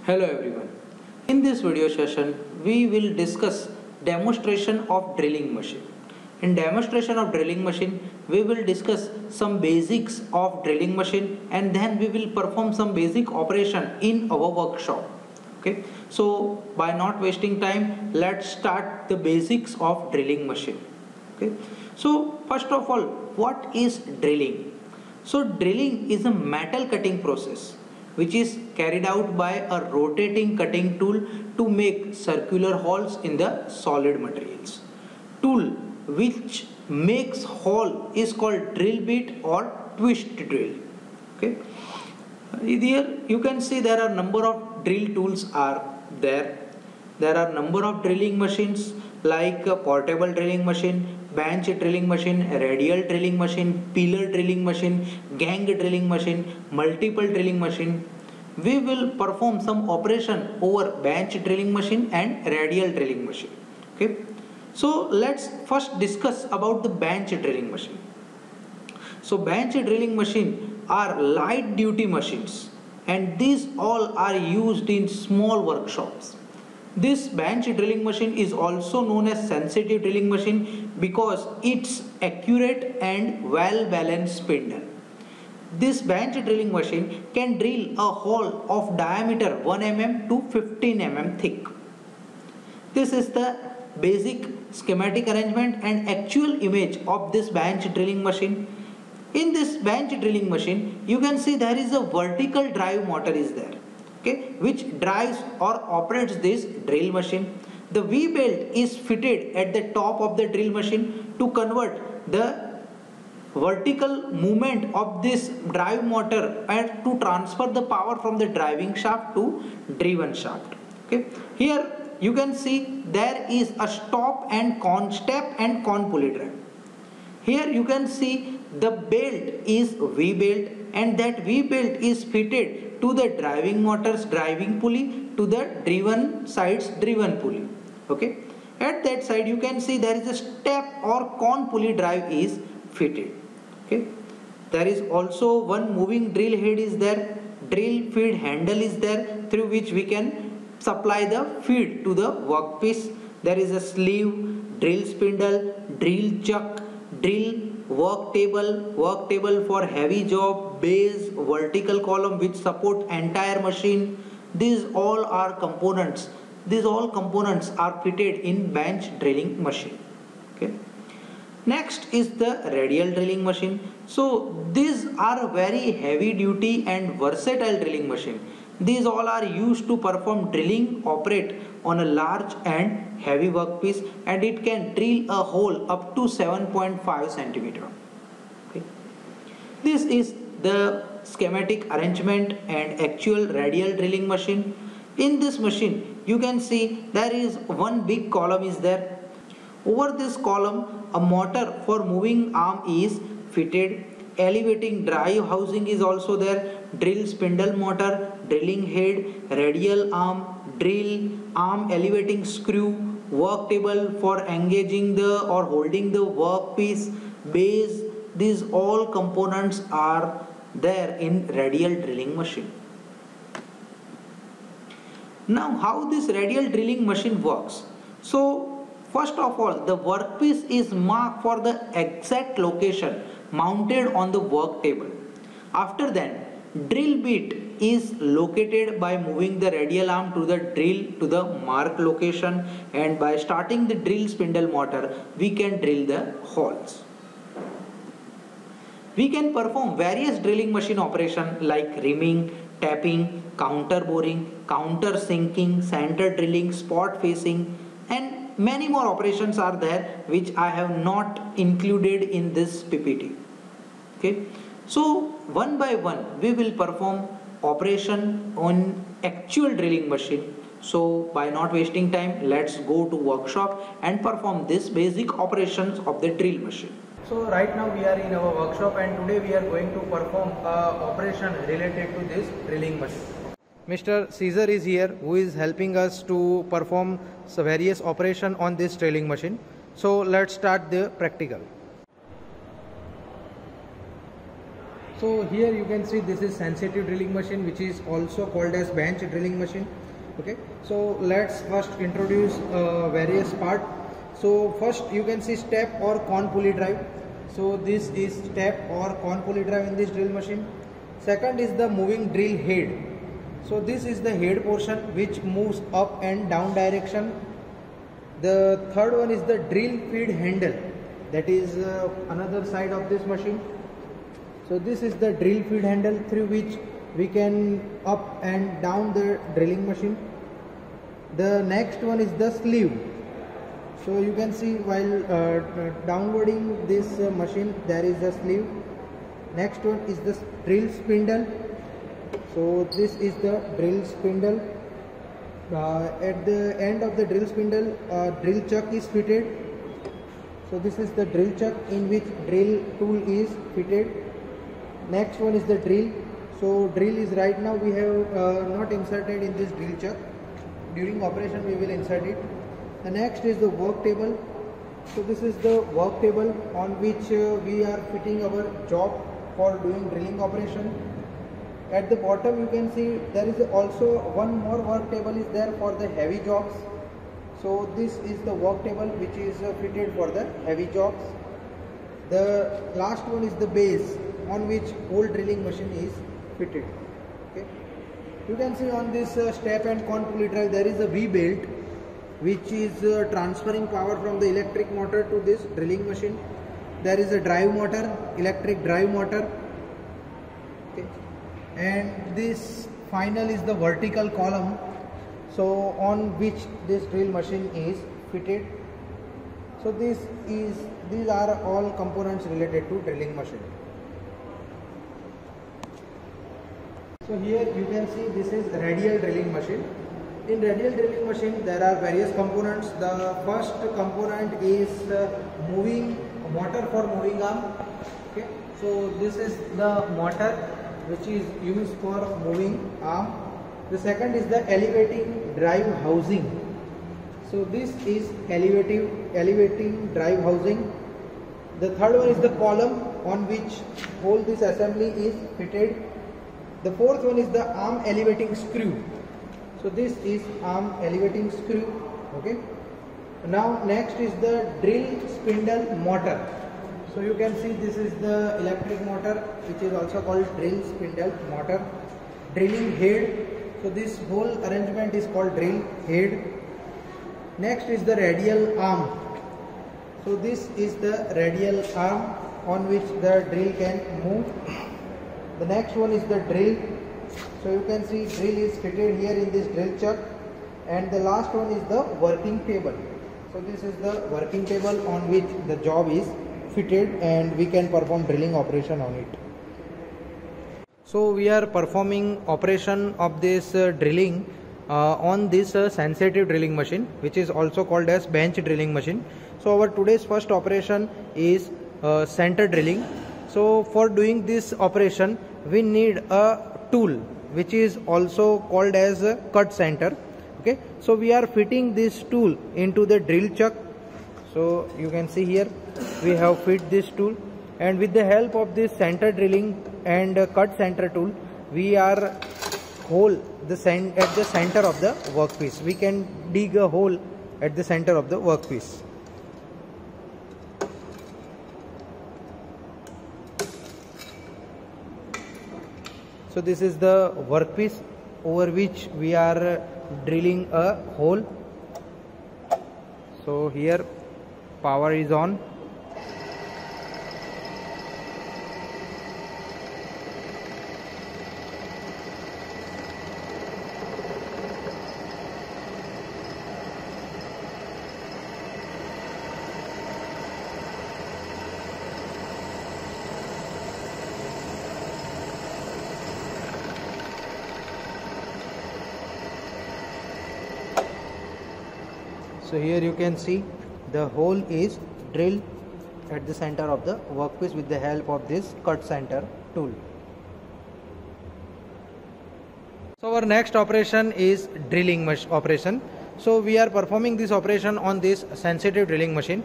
Hello everyone. In this video session, we will discuss demonstration of drilling machine. In demonstration of drilling machine, we will discuss some basics of drilling machine and then we will perform some basic operation in our workshop. Okay. So by not wasting time, let's start the basics of drilling machine. Okay. So first of all, what is drilling? So drilling is a metal cutting process which is carried out by a rotating cutting tool to make circular holes in the solid materials. Tool which makes hole is called drill bit or twist drill. Okay. Here you can see there are number of drill tools are there. There are number of drilling machines like a portable drilling machine, bench drilling machine, radial drilling machine, pillar drilling machine, gang drilling machine, multiple drilling machine. We will perform some operation over bench drilling machine and radial drilling machine. Okay. So let's first discuss about the bench drilling machine. So bench drilling machine are light duty machines and these all are used in small workshops. This bench drilling machine is also known as sensitive drilling machine because it's accurate and well balanced spindle. This bench drilling machine can drill a hole of diameter 1 mm to 15 mm thick. This is the basic schematic arrangement and actual image of this bench drilling machine. In this bench drilling machine, you can see there is a vertical drive motor is there. Okay, which drives or operates this drill machine. The V-belt is fitted at the top of the drill machine to convert the vertical movement of this drive motor and to transfer the power from the driving shaft to driven shaft. Okay, here you can see there is a stop and step and con pulley drive. Here you can see the belt is V-belt and that V-belt is fitted to the driving motor's driving pulley to the driven side's driven pulley. Okay. At that side you can see there is a step or con pulley drive is fitted. Okay. There is also one moving drill head is there. Drill feed handle is there through which we can supply the feed to the workpiece. There is a sleeve, drill spindle, drill chuck, drill work table for heavy job, base, vertical column which support entire machine. These all are components. These all components are fitted in bench drilling machine. Okay. Next is the radial drilling machine. So these are very heavy duty and versatile drilling machine. These all are used to perform drilling operate on a large and heavy workpiece and it can drill a hole up to 7.5 centimeter. Okay. This is the schematic arrangement and actual radial drilling machine. In this machine you can see there is one big column is there. Over this column a motor for moving arm is fitted. Elevating drive housing is also there. Drill spindle motor, drilling head, radial arm, drill, arm elevating screw, work table for engaging the or holding the workpiece, base. These all components are there in radial drilling machine. Now how this radial drilling machine works? So first of all the workpiece is marked for the exact location mounted on the work table. After that drill bit is located by moving the radial arm to the drill to the marked location and by starting the drill spindle motor we can drill the holes. We can perform various drilling machine operation like rimming, tapping, counter boring, counter sinking, center drilling, spot facing and many more operations are there which I have not included in this PPT. Okay. So one by one we will perform operation on actual drilling machine. So by not wasting time, let's go to workshop and perform this basic operations of the drill machine. So right now we are in our workshop and today we are going to perform operation related to this drilling machine. Mr. Caesar is here who is helping us to perform various operation on this drilling machine. So let's start the practical. So here you can see this is sensitive drilling machine, which is also called as bench drilling machine. Okay, so let's first introduce various part. So first you can see step or cone pulley drive. So this is step or cone pulley drive in this drill machine. Second is the moving drill head. So this is the head portion which moves up and down direction. The third one is the drill feed handle, that is another side of this machine. So this is the drill feed handle through which we can up and down the drilling machine. The next one is the sleeve. So you can see while downloading this machine, there is a sleeve. Next one is the drill spindle. So this is the drill spindle. At the end of the drill spindle, drill chuck is fitted. So this is the drill chuck in which drill tool is fitted. Next one is the drill. So drill is right now we have not inserted in this drill chuck. During operation we will insert it. The next is the work table. So this is the work table on which we are fitting our job for doing drilling operation. At the bottom you can see there is also one more work table is there for the heavy jobs. So this is the work table which is fitted for the heavy jobs. The last one is the base on which whole drilling machine is fitted. Okay. You can see on this step and cone pulley drive there is a V-belt which is transferring power from the electric motor to this drilling machine. There is a drive motor, electric drive motor. Okay. And this final is the vertical column, so on which this drill machine is fitted. So these are all components related to drilling machine. So here you can see this is radial drilling machine. In radial drilling machine there are various components. The first component is moving motor for moving arm. Okay, so this is the motor which is used for moving arm. The second is the elevating drive housing. So this is elevating drive housing. The third one is the column on which whole this assembly is fitted. The fourth one is the arm elevating screw. So this is arm elevating screw. Okay. Now next is the drill spindle motor. So you can see this is the electric motor which is also called drill spindle motor. Drilling head. So this whole arrangement is called drill head. Next is the radial arm. So this is the radial arm on which the drill can move. The next one is the drill. So you can see drill is fitted here in this drill chuck. And the last one is the working table. So this is the working table on which the job is fitted and we can perform drilling operation on it. So we are performing operation of this drilling on this sensitive drilling machine, which is also called as bench drilling machine. So our today's first operation is center drilling. So for doing this operation we need a tool which is also called as a cut center. Okay, so we are fitting this tool into the drill chuck. So you can see here we have fit this tool, and with the help of this center drilling and cut center tool we are hole at the center of the workpiece. We can dig a hole at the center of the workpiece. So this is the workpiece over which we are drilling a hole. So here power is on. So here you can see the hole is drilled at the center of the workpiece with the help of this cut center tool. So our next operation is drilling operation. So we are performing this operation on this sensitive drilling machine.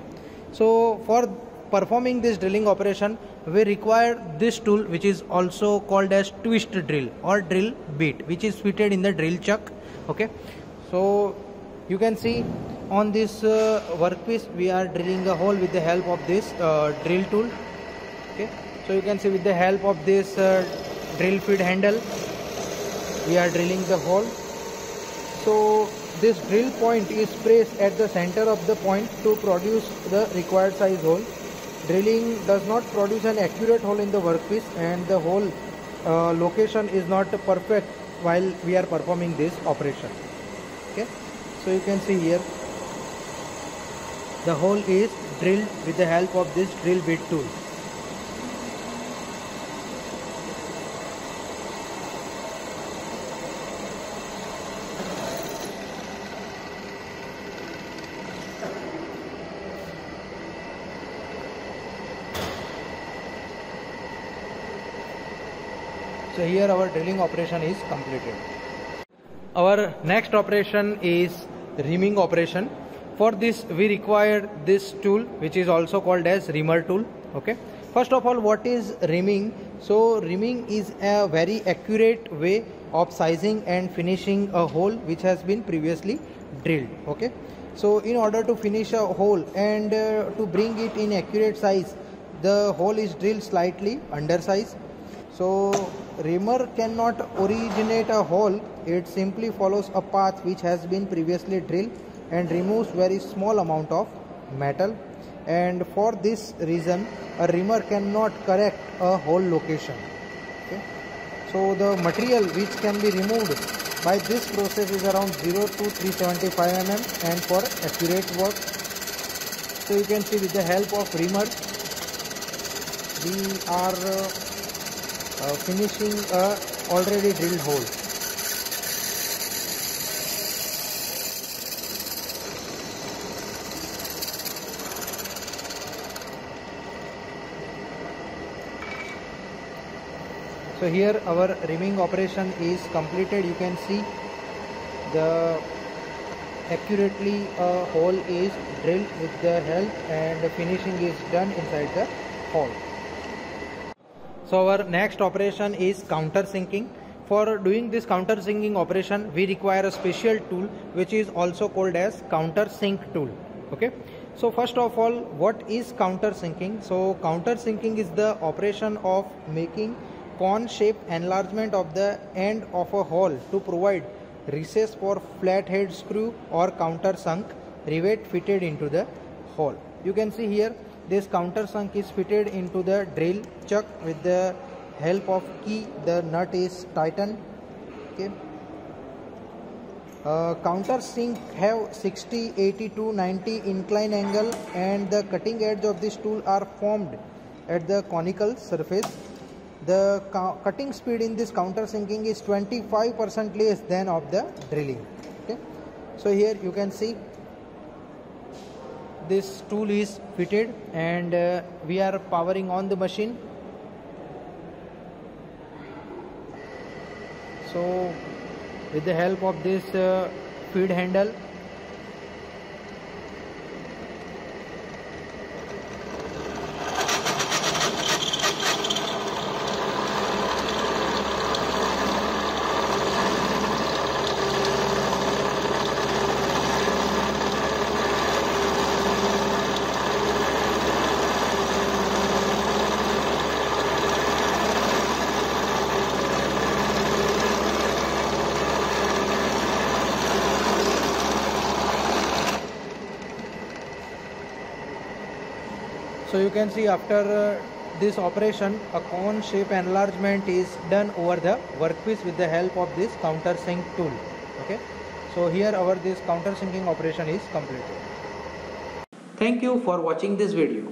So for performing this drilling operation, we require this tool, which is also called as twist drill or drill bit, which is fitted in the drill chuck. Okay, so you can see on this workpiece we are drilling a hole with the help of this drill tool. Okay, so you can see with the help of this drill feed handle we are drilling the hole. So this drill point is placed at the center of the point to produce the required size hole. Drilling does not produce an accurate hole in the workpiece, and the hole location is not perfect while we are performing this operation. Okay, so you can see here the hole is drilled with the help of this drill bit tool. So here our drilling operation is completed. Our next operation is reaming operation. For this we require this tool, which is also called as reamer tool. Okay, first of all, what is reaming? So reaming is a very accurate way of sizing and finishing a hole which has been previously drilled. Okay, so in order to finish a hole and to bring it in accurate size, the hole is drilled slightly undersize. So reamer cannot originate a hole, it simply follows a path which has been previously drilled and removes very small amount of metal, and for this reason a reamer cannot correct a hole location. Okay, so the material which can be removed by this process is around 0 to 375 mm and for accurate work. So you can see with the help of reamer we are finishing a already drilled hole. So here our reaming operation is completed. You can see the accurately a hole is drilled with the help, and the finishing is done inside the hole. So our next operation is countersinking. For doing this countersinking operation we require a special tool which is also called as countersink tool. Okay, so first of all, what is countersinking? So countersinking is the operation of making cone shape enlargement of the end of a hole to provide recess for flathead screw or countersunk rivet fitted into the hole. You can see here this countersunk is fitted into the drill chuck with the help of key. The nut is tightened. Okay, countersink have 60, 80 to 90 incline angle, and the cutting edge of this tool are formed at the conical surface. The cutting speed in this countersinking is 25% less than of the drilling. Okay, so here you can see this tool is fitted, and we are powering on the machine. So with the help of this feed handle, so you can see after this operation a cone shape enlargement is done over the workpiece with the help of this countersink tool. Okay, so here our this countersinking operation is completed. Thank you for watching this video.